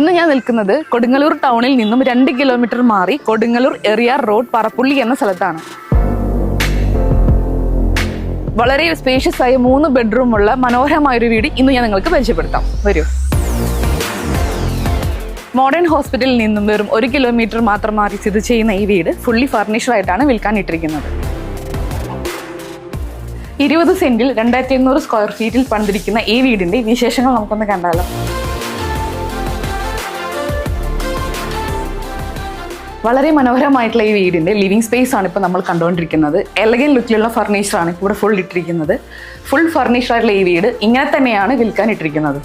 ഇന്ന് ഞാൻ നിൽക്കുന്നത് കൊടുങ്ങല്ലൂർ ടൗണിൽ നിന്നും 2 കിലോമീറ്റർ മാറി കൊടുങ്ങല്ലൂർ എറിയാർ റോഡ് പറപ്പുള്ളി എന്ന സ്ഥലത്താണ്. വളരെ സ്പേഷ്യസ് ആയ 3 ബെഡ്റൂം ഉള്ള മനോഹരമായ ഒരു വീട് ഇന്ന് ഞാൻ നിങ്ങൾക്ക് പരിചയപ്പെടുത്താം. വരൂ. മോഡേൺ ഹോസ്പിറ്റലിൽ നിന്നും വെറും 1 കിലോമീറ്റർ മാത്രം മാറി സ്ഥിതി ചെയ്യുന്ന ഈ വീട് ഫുള്ളി ഫർണിഷ്ഡ് ആയിട്ടാണ് വിൽക്കാൻ ഇട്ടിരിക്കുന്നത്. 20 സെന്റിൽ 2800 സ്ക്വയർ ഫീറ്റിൽ പണിതിരിക്കുന്ന ഈ വീടിന്റെ വിശേഷങ്ങൾ നമുക്കൊന്ന് കണ്ടാലോ. വളരെ മനോഹരമായിട്ടുള്ള ഈ വീടിന്റെ ലിവിംഗ് സ്പേസ് ആണ് ഇപ്പോൾ നമ്മൾ കണ്ടുകൊണ്ടിരിക്കുന്നത്. എലഗൻ ലുക്കിലുള്ള ഫർണിച്ചറാണ് ഇവിടെ ഫുൾ ഇട്ടിരിക്കുന്നത്. ഫുൾ ഫർണിഷ്ഡ് ആയിട്ടുള്ള ഈ വീട് ഇങ്ങനെ തന്നെയാണ് വിൽക്കാൻ ഇട്ടിരിക്കുന്നത്.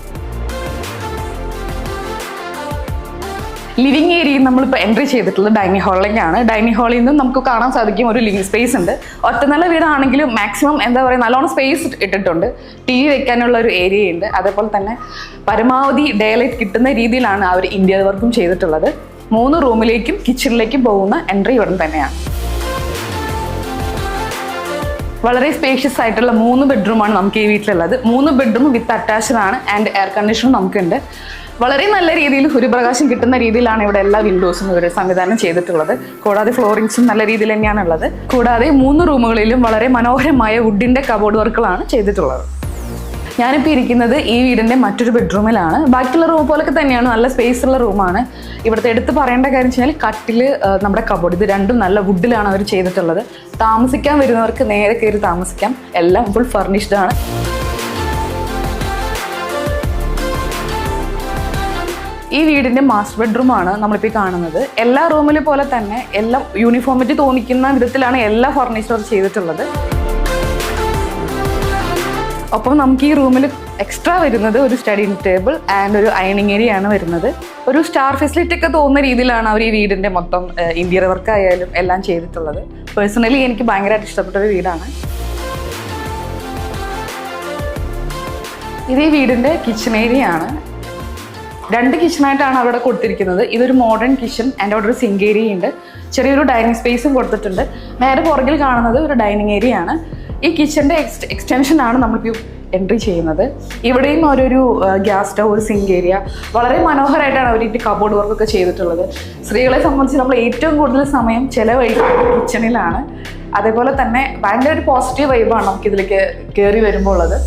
ലിവിംഗ് ഏരിയയിൽ നമ്മളിപ്പോൾ എൻട്രി ചെയ്തിട്ടുള്ളത് ഡൈനിങ് ഹാളിലേക്കാണ്. ഡൈനിങ് ഹാളിൽ നിന്നും നമുക്ക് കാണാൻ സാധിക്കും ഒരു ലിവിംഗ് സ്പേസ് ഉണ്ട്. ഒറ്റനില വീടാണെങ്കിലും മാക്സിമം നല്ലോണം സ്പേസ് ഇട്ടിട്ടുണ്ട്. TV വെക്കാനുള്ള ഒരു ഏരിയ ഉണ്ട്. അതേപോലെ തന്നെ പരമാവധി ഡേ ലൈറ്റ് കിട്ടുന്ന രീതിയിലാണ് അവർ ഇന്റീരിയർ വർക്കും ചെയ്തിട്ടുള്ളത്. 3 റൂമിലേക്കും കിച്ചണിലേക്കും പോകുന്ന എൻട്രി ഇവിടെ തന്നെയാണ്. വളരെ സ്പേഷ്യസ് ആയിട്ടുള്ള 3 ബെഡ്റൂമാണ് നമുക്ക് ഈ വീട്ടിലുള്ളത്. 3 ബെഡ്റൂം വിത്ത് അറ്റാച്ച്ഡ് ആണ് ആൻഡ് എയർ കണ്ടീഷനും നമുക്കുണ്ട്. വളരെ നല്ല രീതിയിൽ സൂര്യപ്രകാശം കിട്ടുന്ന രീതിയിലാണ് ഇവിടെ എല്ലാ വിൻഡോസും ഇവർ സംവിധാനം ചെയ്തിട്ടുള്ളത്. കൂടാതെ ഫ്ലോറിങ്സും നല്ല രീതിയിൽ തന്നെയാണുള്ളത്. കൂടാതെ 3 റൂമുകളിലും വളരെ മനോഹരമായ വുഡിന്റെ കബോർഡ് വർക്കുകളാണ് ചെയ്തിട്ടുള്ളത്. ഞാനിപ്പോൾ ഇരിക്കുന്നത് ഈ വീടിന്റെ മറ്റൊരു ബെഡ്റൂമിലാണ്. ബാക്കിയുള്ള റൂം പോലൊക്കെ തന്നെയാണ്, നല്ല സ്പേസ് ഉള്ള റൂമാണ്. ഇവിടുത്തെ എടുത്ത് പറയേണ്ട കാര്യം വെച്ചാൽ കട്ടില്, നമ്മുടെ കബോർഡ്, ഇത് രണ്ടും നല്ല വുഡിലാണ് അവർ ചെയ്തിട്ടുള്ളത്. താമസിക്കാൻ വരുന്നവർക്ക് നേരെ കയറി താമസിക്കാം. എല്ലാം ഫുൾ ഫർണിഷ്ഡ് ആണ്. ഈ വീടിന്റെ മാസ്റ്റർ ബെഡ്റൂമാണ് നമ്മളിപ്പോൾ കാണുന്നത്. എല്ലാ റൂമിലെ പോലെ തന്നെ എല്ലാം യൂണിഫോമിറ്റി തോന്നിക്കുന്ന വിധത്തിലാണ് എല്ലാ ഫർണിച്ചറും ചെയ്തിട്ടുള്ളത്. ഒപ്പം നമുക്ക് ഈ റൂമിൽ എക്സ്ട്രാ വരുന്നത് ഒരു സ്റ്റഡി ടേബിൾ ആൻഡ് ഒരു അയണിങ് ഏരിയ ആണ് വരുന്നത്. ഒരു സ്റ്റാർ ഫെസിലിറ്റി ഒക്കെ തോന്നുന്ന രീതിയിലാണ് അവർ ഈ വീടിന്റെ മൊത്തം ഇന്റീരിയർ വർക്ക് ആയാലും എല്ലാം ചെയ്തിട്ടുള്ളത്. പേഴ്സണലി എനിക്ക് ഭയങ്കരമായിട്ട് ഇഷ്ടപ്പെട്ട ഒരു വീടാണ്. ഇത് ഈ വീടിന്റെ കിച്ചൺ ഏരിയ ആണ്. 2 കിച്ചണായിട്ടാണ് അവിടെ കൊടുത്തിരിക്കുന്നത്. ഇതൊരു മോഡേൺ കിച്ചൺ ആൻഡ് അവിടെ ഒരു സിങ്ക് ഏരിയ ഉണ്ട്. ചെറിയൊരു ഡൈനിങ് സ്പേസും കൊടുത്തിട്ടുണ്ട്. നേരെ പുറകിൽ കാണുന്നത് ഒരു ഡൈനിങ് ഏരിയ ആണ്. ഈ കിച്ചന്റെ എക്സ്റ്റൻഷൻ ആണ് നമ്മളിപ്പോൾ എൻട്രി ചെയ്യുന്നത്. ഇവിടെയും ഒരു ഗ്യാസ് സ്റ്റവ്, ഒരു സിങ്ക് ഏരിയ, വളരെ മനോഹരമായിട്ടാണ് അവർ ഇതിൻ്റെ കബോർഡ് വർക്കൊക്കെ ചെയ്തിട്ടുള്ളത്. സ്ത്രീകളെ സംബന്ധിച്ച് നമ്മൾ ഏറ്റവും കൂടുതൽ സമയം ചെലവഴിക്കുന്നത് കിച്ചണിലാണ്. അതേപോലെ തന്നെ ഭയങ്കര ഒരു പോസിറ്റീവ് വൈബാണ് നമുക്കിതിലേക്ക് കയറി വരുമ്പോൾ ഉള്ളത്.